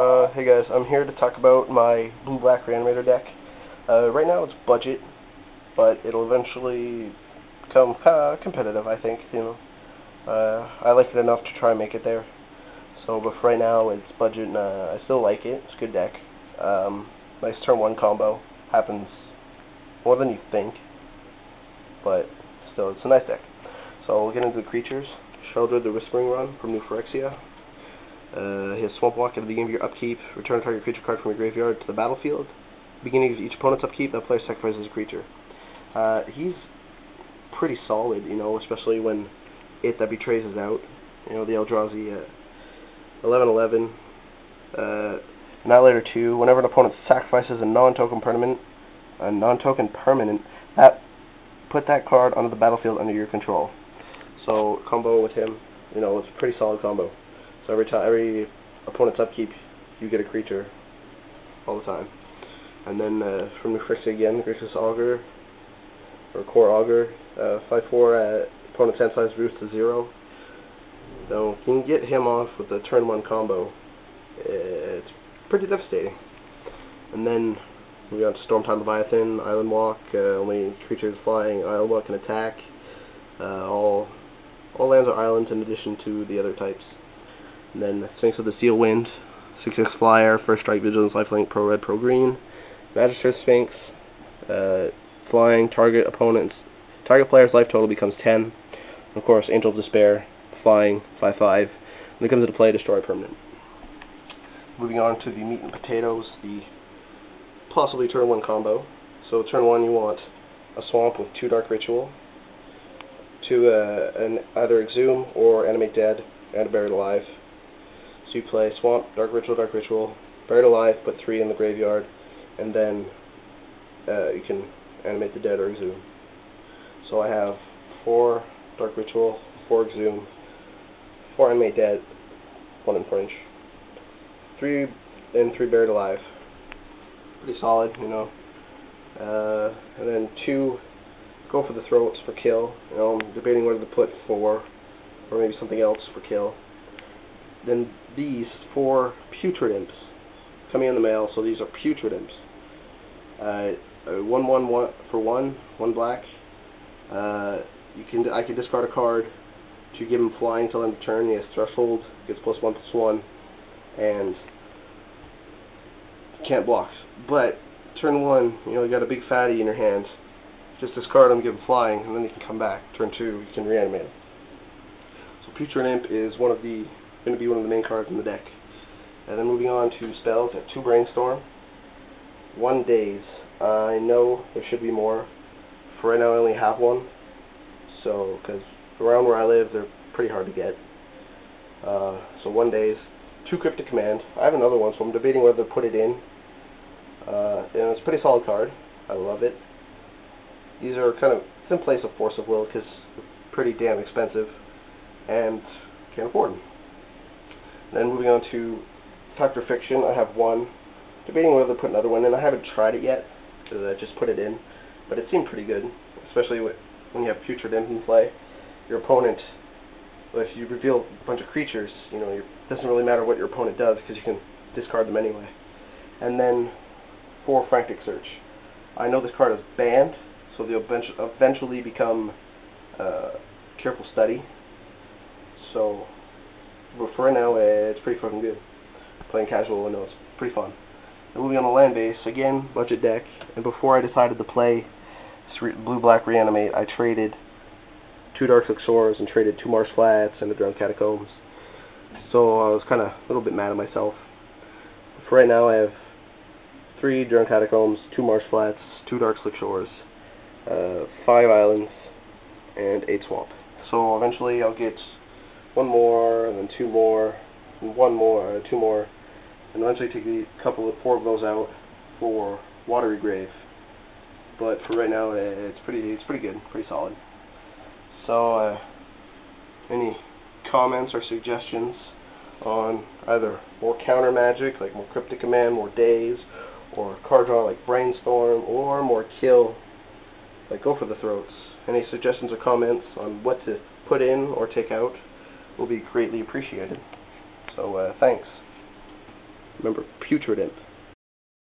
Hey guys, I'm here to talk about my blue-black Reanimator deck. Right now it's budget, but it'll eventually become competitive, I think, I like it enough to try and make it there. But for right now it's budget, and I still like it. It's a good deck. Nice turn 1 combo. Happens more than you think, but still, it's a nice deck. So we'll get into the creatures. Shelter the Whispering Run from New Phyrexia. His Swamp Walk at the beginning of your upkeep. Return a target creature card from your graveyard to the battlefield. Beginning of each opponent's upkeep, that player sacrifices a creature. He's pretty solid, especially when that betrays is out. The Eldrazi 11/11. Annihilator 2. Whenever an opponent sacrifices a non-token permanent, put that card onto the battlefield under your control. So combo with him, it's a pretty solid combo. So every opponent's upkeep, you get a creature all the time. And then from New Phyrexia again, Gracious Augur, or Core Augur, 5/4, opponent's hand size reduced to 0. So you can get him off with the turn 1 combo. It's pretty devastating. And then we got Stormtide Leviathan, Island Walk, only creatures flying, Island Walk can attack. All lands are islands in addition to the other types. And then Sphinx of the Steel Wind, 6/6 flyer, first strike, vigilance, lifelink, pro red, pro green. Magister Sphinx, flying, target player's life total becomes 10. And of course, Angel of Despair, flying, 5/5. When it comes into play, destroy permanent. Moving on to the meat and potatoes, the possibly turn 1 combo. So turn 1 you want a swamp with 2 Dark Ritual, either Exhume or Animate Dead, and a Buried Alive. So you play Swamp, Dark Ritual, Buried Alive, put 3 in the graveyard, and then you can Animate the Dead or Exhume. So I have 4 Dark Ritual, 4 Exhume, 4 Animate Dead, 1 Infringe, 3 Buried Alive. Pretty solid, and then 2 go for the throats for kill. I'm debating whether to put 4 or maybe something else for kill. Then these 4 Putrid Imps coming in the mail. So these are Putrid Imps. 1/1 for 1 black. I can discard a card to give him flying till end of turn. He has Threshold, gets +1/+1, and can't block. But turn 1, you got a big fatty in your hand. Just discard him, give him flying, and then he can come back. Turn 2, you can reanimate him. So Putrid Imp is going to be one of the main cards in the deck. And then moving on to spells, I have 2 Brainstorm, 1 Daze. I know there should be more. For right now, I only have 1. So, because around where I live, they're pretty hard to get. So 1 Daze, 2 Cryptic Command. I have another one, so I'm debating whether to put it in. It's a pretty solid card. I love it. These are it's in place of Force of Will because they're pretty damn expensive and can't afford them. Then moving on to Dr. Fiction, I have 1. Debating whether to put another one in. I haven't tried it yet, because I just put it in, but it seemed pretty good, especially when you have Putrid Imp in play. Your opponent, if you reveal a bunch of creatures, it doesn't really matter what your opponent does because you can discard them anyway. And then 4 Frantic Search. I know this card is banned, so they'll eventually become Careful Study. So, but for right now, it's pretty fucking good. Playing casual, I know it's pretty fun. And moving on to land base, again, budget deck. And before I decided to play blue-black Reanimate, I traded 2 Darkslick Shores and traded 2 Marsh Flats and a Drowned Catacombs. So I was kind of a little bit mad at myself. For right now, I have 3 Drowned Catacombs, 2 Marsh Flats, 2 Darkslick Shores, 5 Islands, and 8 Swamp. So eventually I'll get 1 more, and then 2 more, and 1 more, 2 more, and eventually take 4 of those out for Watery Grave. But for right now, it's pretty good, pretty solid. So, any comments or suggestions on either more counter magic, like more Cryptic Command, more Daze, or card draw like Brainstorm, or more kill, like Go for the Throats? Any suggestions or comments on what to put in or take out will be greatly appreciated. So, thanks. Remember, Putrid Imp.